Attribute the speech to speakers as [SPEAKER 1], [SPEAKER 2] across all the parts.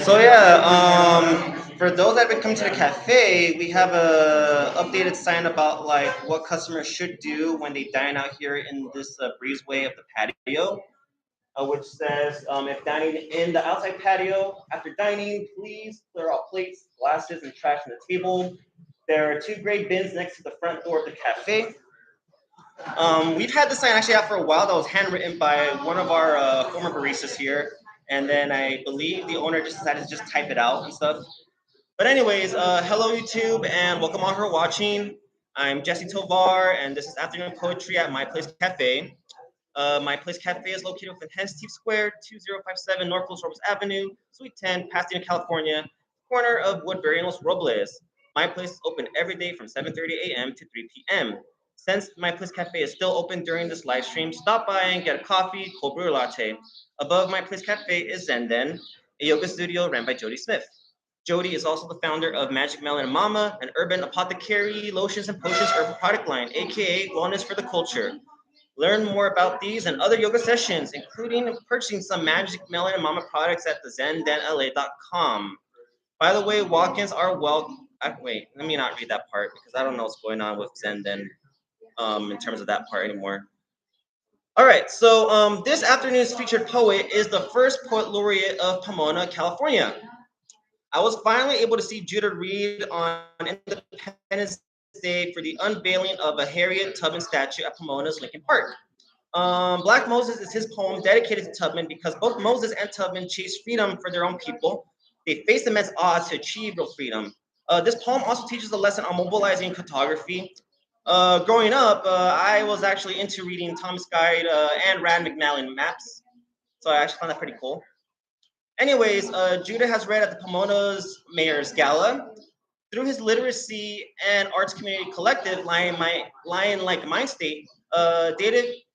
[SPEAKER 1] So yeah, for those that have been coming to the cafe, we have a updated sign about like what customers should do when they dine out here in this breezeway of the patio, which says if dining in the outside patio after dining, please clear all plates, glasses, and trash from the table. There are two gray bins next to the front door of the cafe. We've had this sign actually out for a while. That was handwritten by one of our former baristas here, and then I believe the owner just decided to just type it out and stuff. But anyways, hello YouTube, and welcome all who are watching. I'm Jesse Tovar, and this is Afternoon Poetry at My Place Cafe. My Place Cafe is located within Hensteve Square, 2057 North Los Robles Avenue, Suite 10, Pasadena, California, corner of Woodbury and Los Robles. My place is open every day from 7:30 a.m. to 3 p.m. Since My Place Cafe is still open during this live stream, stop by and get a coffee, cold brew, or latte. Above My Place Cafe is Zenden, a yoga studio ran by Jody Smith. Jody is also the founder of Magic Melon and Mama, an urban apothecary, lotions and potions herbal product line, aka Wellness for the Culture. Learn more about these and other yoga sessions, including purchasing some Magic Melon and Mama products at thezendenla.com. By the way, walk-ins are welcome. Wait, let me not read that part because I don't know what's going on with Zenden in terms of that part anymore. All right, so this afternoon's featured poet is the first poet laureate of Pomona, California. I was finally able to see Judah read on Independence Day for the unveiling of a Harriet Tubman statue at Pomona's Lincoln Park. Black Moses is his poem dedicated to Tubman because both Moses and Tubman chased freedom for their own people. They faced immense odds to achieve real freedom. This poem also teaches a lesson on mobilizing cartography. Growing up, I was actually into reading Thomas Guide and Rand McNally maps, so I actually found that pretty cool. Anyways, Judah has read at the Pomona's Mayor's Gala. Through his literacy and arts community collective, LionLike Mindstate,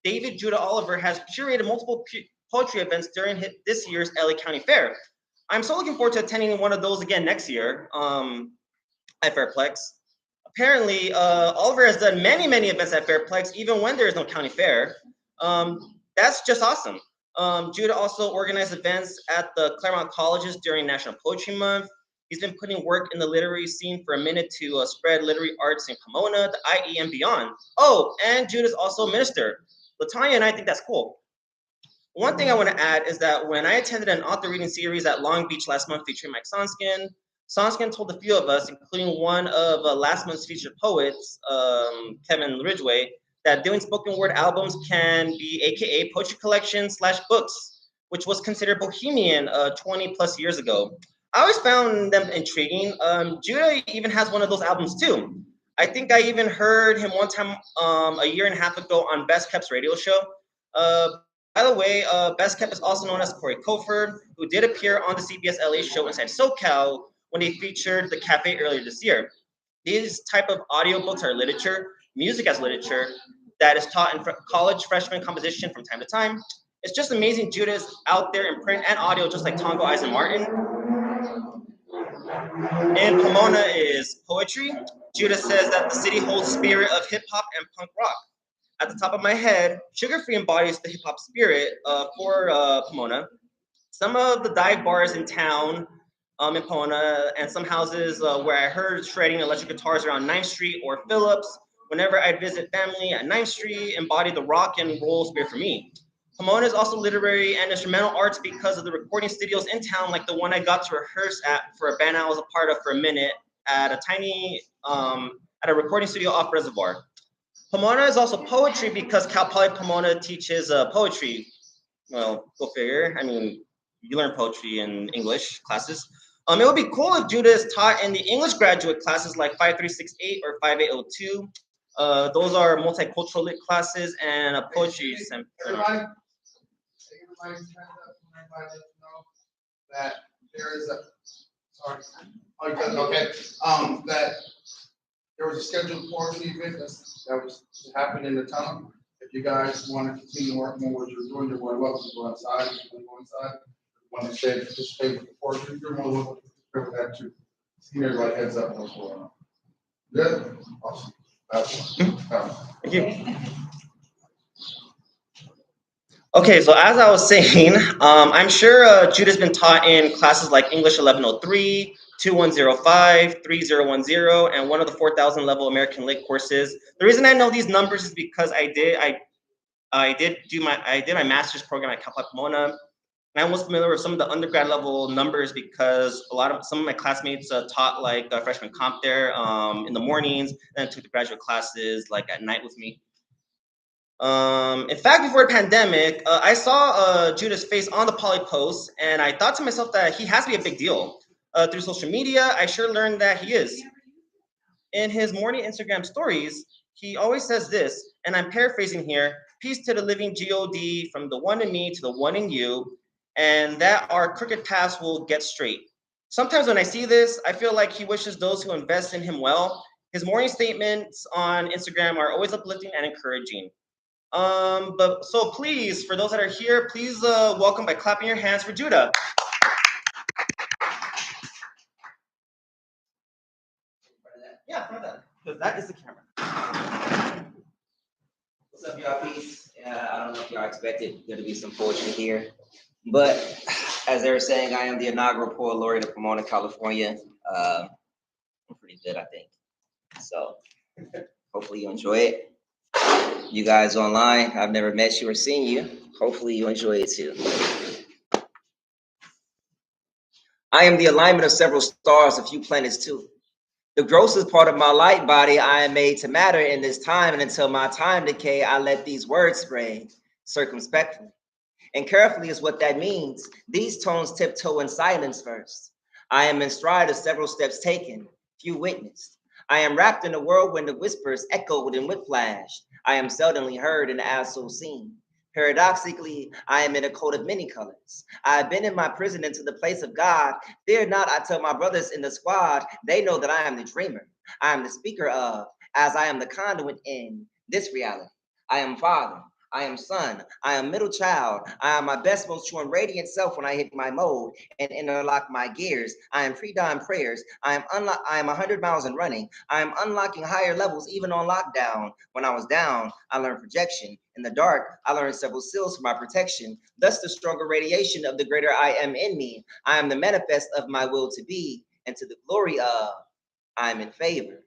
[SPEAKER 1] David Judah Oliver has curated multiple poetry events during this year's LA County Fair. I'm so looking forward to attending one of those again next year at Fairplex. Apparently, Oliver has done many events at Fairplex, even when there is no county fair. That's just awesome. Judah also organized events at the Claremont Colleges during National Poetry Month. He's been putting work in the literary scene for a minute to spread literary arts in Pomona, the IE, and beyond. Oh, and Judah's also a minister. Latanya and I think that's cool. One thing I want to add is that when I attended an author reading series at Long Beach last month featuring Mike Sonskin, Sonskin told a few of us, including one of last month's featured poets, Kevin Ridgway, that doing spoken word albums can be AKA poetry collection / books, which was considered bohemian 20 plus years ago. I always found them intriguing. Judah even has one of those albums too. I think I even heard him one time a year and a half ago on Best Kept's radio show. By the way, Best Kept is also known as Corey Cofer, who did appear on the CBS LA show Inside SoCal when they featured the cafe earlier this year. These type of audiobooks are literature, music as literature, that is taught in college freshman composition from time to time. It's just amazing Judah is out there in print and audio, just like Tongo Eisen Martin. In Pomona is poetry. Judah says that the city holds spirit of hip hop and punk rock. At the top of my head, Sugar Free embodies the hip hop spirit for Pomona. Some of the dive bars in town in Pomona and some houses where I heard shredding electric guitars around 9th Street or Phillips whenever I'd visit family at 9th Street embody the rock and roll spirit for me. Pomona is also literary and instrumental arts because of the recording studios in town, like the one I got to rehearse at for a band I was a part of for a minute at at a recording studio off Reservoir. Pomona is also poetry because Cal Poly Pomona teaches poetry. Well, go figure. I mean, you learn poetry in English classes. It would be cool if Judah is taught in the English graduate classes like 5368 or 5802. Those are multicultural lit classes and a poetry center.
[SPEAKER 2] That there is a sorry. Oh, you doesn't okay. That there was a scheduled poetry event that was to happen in the tunnel. If you guys want to continue working on what you're doing, you're more welcome to go inside. You can go inside. Want to stay participate with the poetry, you're more welcome to participate with that too. See everybody heads up what's going on. Good. Awesome. That's
[SPEAKER 1] Thank you. Okay, so as I was saying, I'm sure Judah's been taught in classes like English 1103, 2105, 3010, and one of the 4000 level American Lit courses. The reason I know these numbers is because I did my master's program at Cal Pomona. And I was familiar with some of the undergrad level numbers because some of my classmates taught like freshman comp there in the mornings, and took the graduate classes like at night with me. In fact, before the pandemic, I saw Judah's face on the Poly post, and I thought to myself that he has to be a big deal. Through social media, I sure learned that he is. In his morning Instagram stories, he always says this, and I'm paraphrasing here: "Peace to the living God, from the one in me to the one in you, and that our crooked paths will get straight." Sometimes when I see this, I feel like he wishes those who invest in him well. His morning statements on Instagram are always uplifting and encouraging. But so please, for those that are here, please welcome by clapping your hands for Judah. Yeah, front of that, because that is the camera.
[SPEAKER 3] What's up, y'all? Peace. I don't know if y'all expected there to be some poetry here, but as they were saying, I am the inaugural Poet Laureate of Pomona, California. I'm pretty good, I think. So hopefully you enjoy it. You guys online, I've never met you or seen you. Hopefully you enjoy it too. I am the alignment of several stars, a few planets too. The grossest part of my light body, I am made to matter in this time, and until my time decay, I let these words spray circumspectly. And carefully is what that means. These tones tiptoe in silence first. I am in stride of several steps taken, few witnessed. I am wrapped in a whirlwind of whispers echoed and whiplash. I am seldomly heard and as so seen. Paradoxically, I am in a coat of many colors. I have been in my prison into the place of God. Fear not, I tell my brothers in the squad, they know that I am the dreamer. I am the speaker of, as I am the conduit in this reality. I am father. I am son. I am middle child. I am my best, most true and radiant self when I hit my mode and interlock my gears. I am pre-dawn prayers. I am 100 miles and running. I am unlocking higher levels even on lockdown. When I was down, I learned projection. In the dark, I learned several seals for my protection. Thus, the stronger radiation of the greater I am in me. I am the manifest of my will to be, and to the glory of, I am in favor,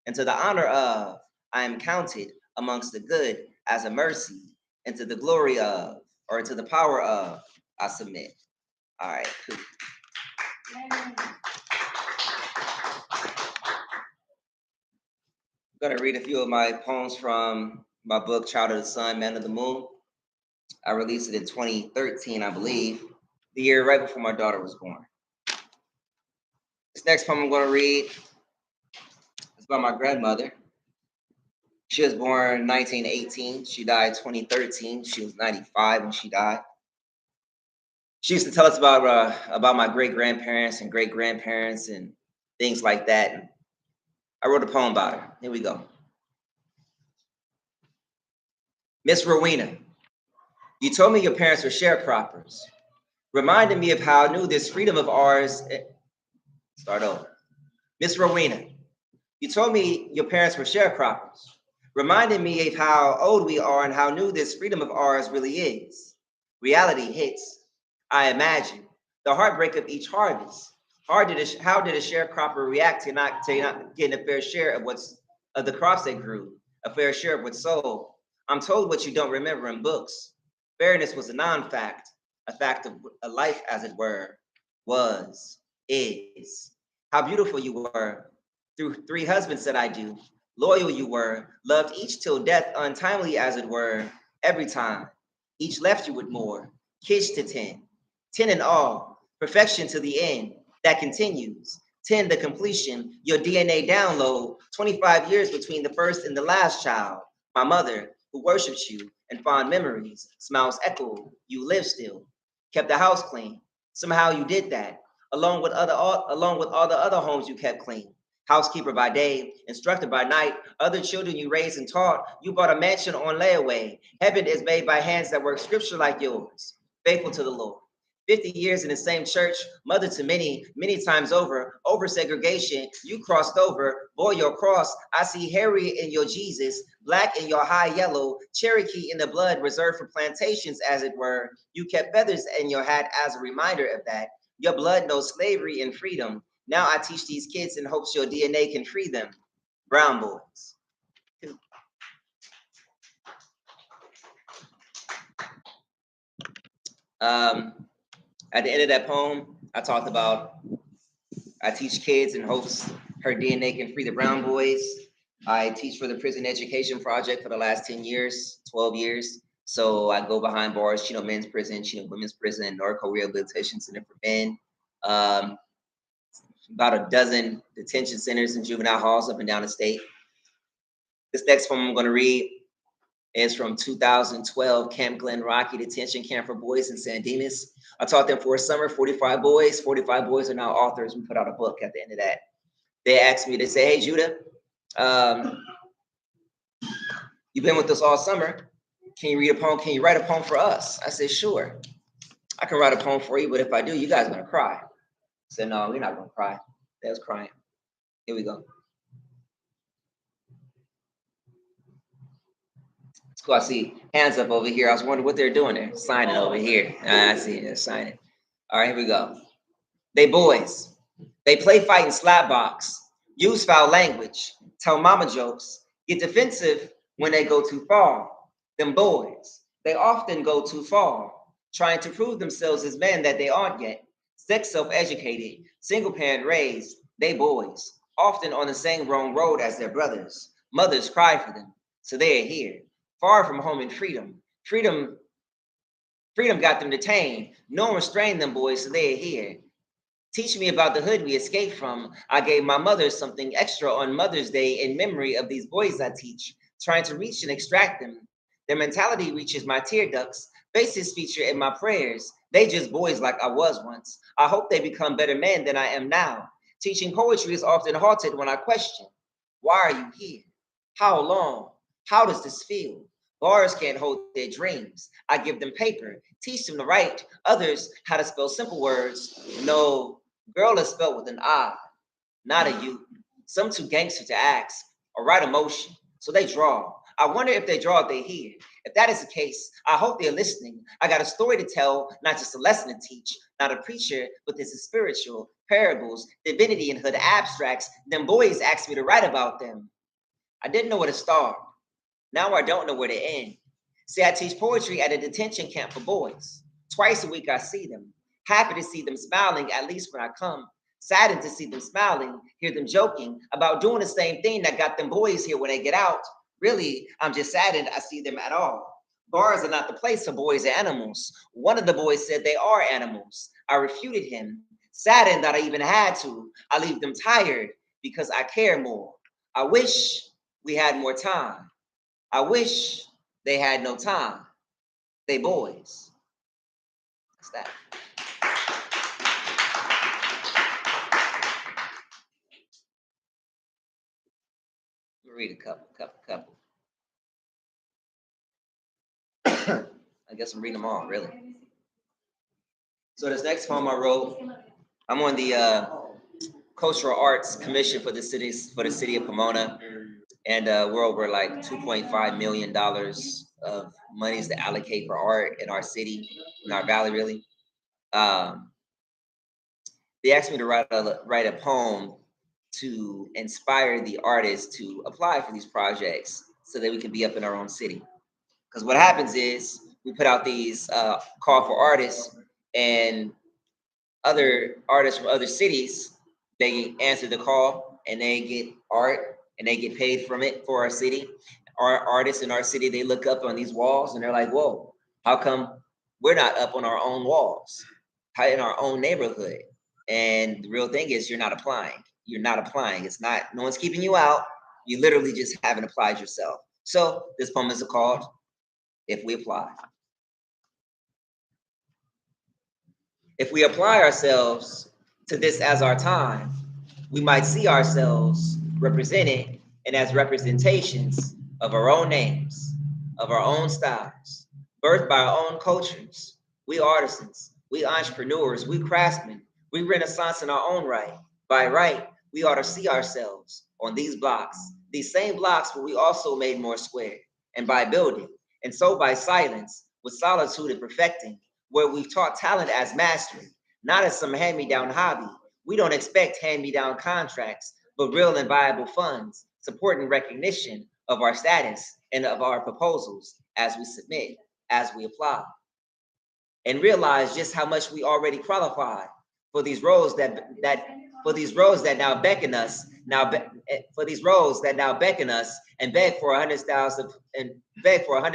[SPEAKER 3] and to the honor of, I am counted amongst the good as a mercy, and to the glory of, or to the power of, I submit. All right, cool. I'm gonna read a few of my poems from my book, Child of the Sun, Man of the Moon. I released it in 2013, I believe, the year right before my daughter was born. This next poem I'm gonna read is about my grandmother. She was born 1918. She died 2013. She was 95 when she died. She used to tell us about my great grandparents and great grandparents and things like that. And I wrote a poem about her. Here we go. Miss Rowena, you told me your parents were sharecroppers, reminding me of how I knew this freedom of ours. Start over. Miss Rowena, you told me your parents were sharecroppers, reminding me of how old we are and how new this freedom of ours really is. Reality hits. I imagine the heartbreak of each harvest. How did a sharecropper react to not getting a fair share of the crops they grew, a fair share of what's sold? I'm told what you don't remember in books. Fairness was a non-fact, a fact of a life, as it were, was, is. How beautiful you were. Through 3 husbands that I do. Loyal you were, loved each till death, untimely as it were, every time. Each left you with more, kids to 10. 10 in all, perfection to the end, that continues. 10 the completion, your DNA download, 25 years between the first and the last child. My mother, who worships you, and fond memories, smiles echo, you live still. Kept the house clean, somehow you did that, along with all the other homes you kept clean. Housekeeper by day, instructor by night, other children you raised and taught, you bought a mansion on layaway. Heaven is made by hands that work scripture like yours, faithful to the Lord. 50 years in the same church, mother to many, many times over segregation, you crossed over, bore your cross. I see Harry in your Jesus, black in your high yellow, Cherokee in the blood reserved for plantations, as it were. You kept feathers in your hat as a reminder of that. Your blood knows slavery and freedom. Now I teach these kids in hopes your DNA can free them. Brown boys. At the end of that poem, I talked about I teach kids in hopes her DNA can free the brown boys. I teach for the Prison Education Project for the last 10 years, 12 years. So I go behind bars, Chino Men's Prison, Chino Women's Prison, Norco Rehabilitation Center for Men, about a dozen detention centers and juvenile halls up and down the state. This next poem I'm going to read is from 2012 Camp Glen Rocky Detention Camp for Boys in San Dimas. I taught them for a summer, 45 boys. 45 boys are now authors. We put out a book at the end of that. They asked me, they say, hey, Judah, you've been with us all summer. Can you read a poem? Can you write a poem for us? I said, sure. I can write a poem for you, but if I do, you guys are going to cry. I said, no, we're not going to cry. They was crying. Here we go. It's cool. I see hands up over here. I was wondering what they're doing there. Signing over here. I see it. They're signing. All right, here we go. They boys. They play fight and slap box. Use foul language. Tell mama jokes. Get defensive when they go too far. Them boys. They often go too far. Trying to prove themselves as men that they aren't yet. Sex self-educated. Single parent raised. They boys. Often on the same wrong road as their brothers. Mothers cry for them. So they are here. Far from home and freedom. Freedom got them detained. No one restrained them, boys, so they are here. Teach me about the hood we escaped from. I gave my mother something extra on Mother's Day in memory of these boys I teach, trying to reach and extract them. Their mentality reaches my tear ducts. Faces feature in my prayers. They just boys like I was once. I hope they become better men than I am now. Teaching poetry is often halted when I question, why are you here? How long? How does this feel? Bars can't hold their dreams. I give them paper, teach them to write. Others how to spell simple words. No, girl is spelled with an I, not a U. Some too gangster to ask or write emotion, so they draw. I wonder if they draw, if they hear. If that is the case, I hope they're listening. I got a story to tell, not just a lesson to teach. Not a preacher, but this is spiritual. Parables, divinity, and hood abstracts. Them boys asked me to write about them. I didn't know where to start. Now I don't know where to end. See, I teach poetry at a detention camp for boys. Twice a week I see them. Happy to see them smiling, at least when I come. Saddened to see them smiling, hear them joking about doing the same thing that got them boys here when they get out. Really, I'm just saddened I see them at all. Bars are not the place for boys and animals. One of the boys said they are animals. I refuted him. Saddened that I even had to. I leave them tired because I care more. I wish we had more time. I wish they had no time. They boys. That's that. Let me read a couple. I guess I'm reading them all, really. So this next poem I wrote, I'm on the Cultural Arts Commission for the city of Pomona. And we're over like $2.5 million of monies to allocate for art in our city, in our valley, really. They asked me to write a poem to inspire the artists to apply for these projects so that we can be up in our own city. Because what happens is we put out these call for artists, and other artists from other cities, they answer the call and they get art and they get paid from it for our city. Our artists in our city, they look up on these walls and they're like, whoa, how come we're not up on our own walls, in our own neighborhood? And the real thing is you're not applying. You're not applying. It's not, no one's keeping you out. You literally just haven't applied yourself. So this poem is called If We Apply. If we apply ourselves to this as our time, we might see ourselves represented and as representations of our own names, of our own styles, birthed by our own cultures. We artisans, We entrepreneurs, we craftsmen, we Renaissance in our own right. By right, we ought to see ourselves on these blocks, these same blocks where we also made more square, and by building, and so by silence, with solitude and perfecting, where we've taught talent as mastery, not as some hand-me-down hobby. We don't expect hand-me-down contracts, but real and viable funds, supporting recognition of our status and of our proposals as we submit, as we apply, and realize just how much we already qualify for these roles for these roles that now beckon us for these roles that now beckon us and beg for 100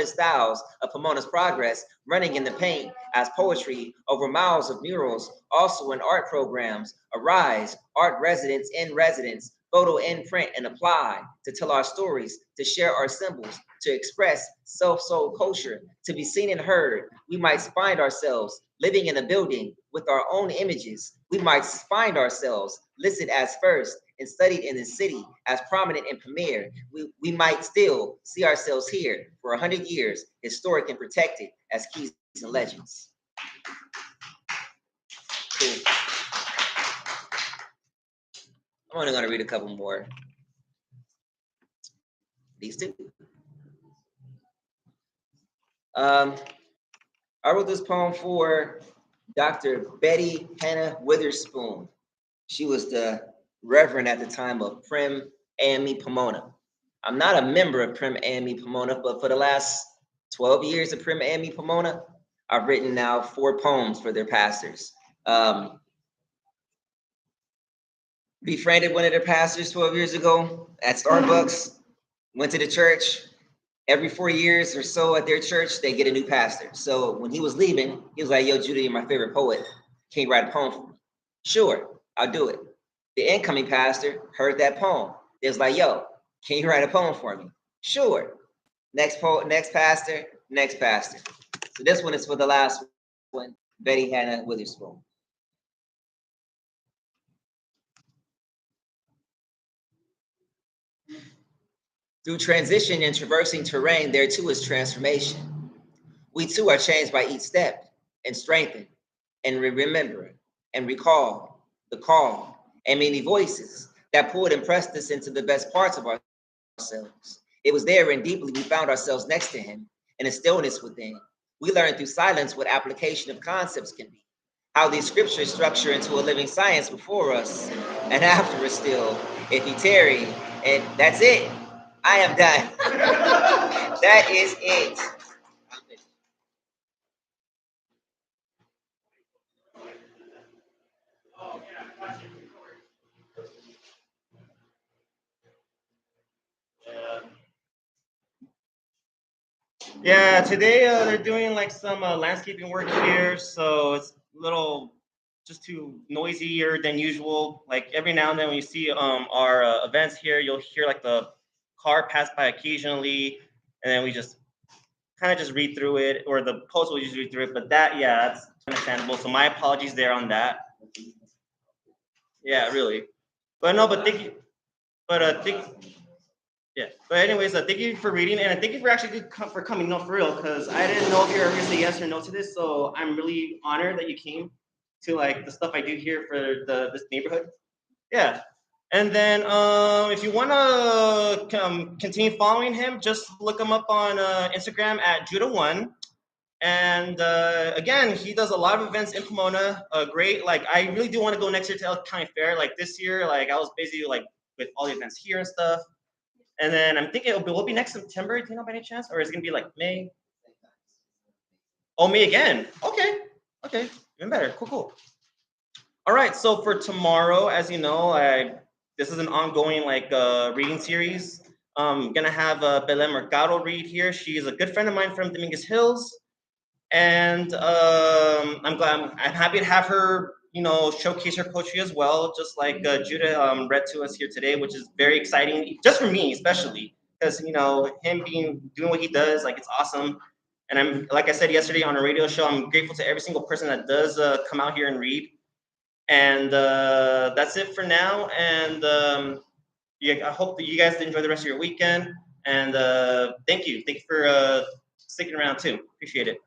[SPEAKER 3] styles of Pomona's progress, running in the paint as poetry over miles of murals, also in art programs. Arise, art residents in residence, photo in print and apply to tell our stories, to share our symbols, to express self-soul culture, to be seen and heard. We might find ourselves living in a building with our own images. We might find ourselves listed as first and studied in the city as prominent and premier. We might still see ourselves here for 100 years, historic and protected as keys and legends. Cool. I'm only gonna read a couple more. These two. I wrote this poem for Dr. Betty Hannah Witherspoon. She was the reverend at the time of Prim AME Pomona. I'm not a member of Prim AME Pomona, but for the last 12 years of Prim AME Pomona, I've written now 4 poems for their pastors. Befriended one of their pastors 12 years ago at Starbucks, went to the church. Every 4 years or so at their church, they get a new pastor. So when he was leaving, he was like, yo, Judah, you're my favorite poet. Can you write a poem for me? Sure, I'll do it. The incoming pastor heard that poem. They was like, yo, can you write a poem for me? Sure. Next pastor, next pastor. So this one is for the last one, Betty Hannah Witherspoon. Through transition and traversing terrain, there too is transformation. We too are changed by each step and strengthened and remember and recall the call and many voices that pulled and pressed us into the best parts of ourselves. It was there and deeply we found ourselves next to him in a stillness within. We learned through silence what application of concepts can be, how these scriptures structure into a living science before us and after us still, if he tarry, and that's it. I am done. That is it.
[SPEAKER 1] Yeah, today they're doing like some landscaping work here, so it's a little just too noisier than usual. Like every now and then when you see our events here, you'll hear like the car pass by occasionally, and then we just kind of just read through it, or the post will just read through it. But that, yeah, that's understandable. So my apologies there on that. Yeah, really. But no, but thank you. But yeah. But anyways, thank you for reading, and thank you for actually for coming. No, for real, because I didn't know if you were ever gonna say yes or no to this. So I'm really honored that you came to like the stuff I do here for this neighborhood. Yeah. And then if you want to continue following him, just look him up on Instagram at Judah1. And again, he does a lot of events in Pomona. Great. Like I really do want to go next year to El County Fair. Like this year, like I was busy like with all the events here and stuff. And then I'm thinking will it be next September, do you know by any chance? Or is it gonna be like May? Oh, May again. Okay. Okay. Even better. Cool, cool. All right. So for tomorrow, as you know, this is an ongoing like reading series. I'm gonna have Belém Mercado read here. She is a good friend of mine from Dominguez Hills. And I'm happy to have her, showcase her poetry as well, just like Judah read to us here today, which is very exciting, just for me especially, because him doing what he does, like it's awesome. And I'm like I said yesterday on a radio show, I'm grateful to every single person that does come out here and read. And that's it for now. And yeah, I hope that you guys enjoy the rest of your weekend. And thank you for sticking around too. Appreciate it.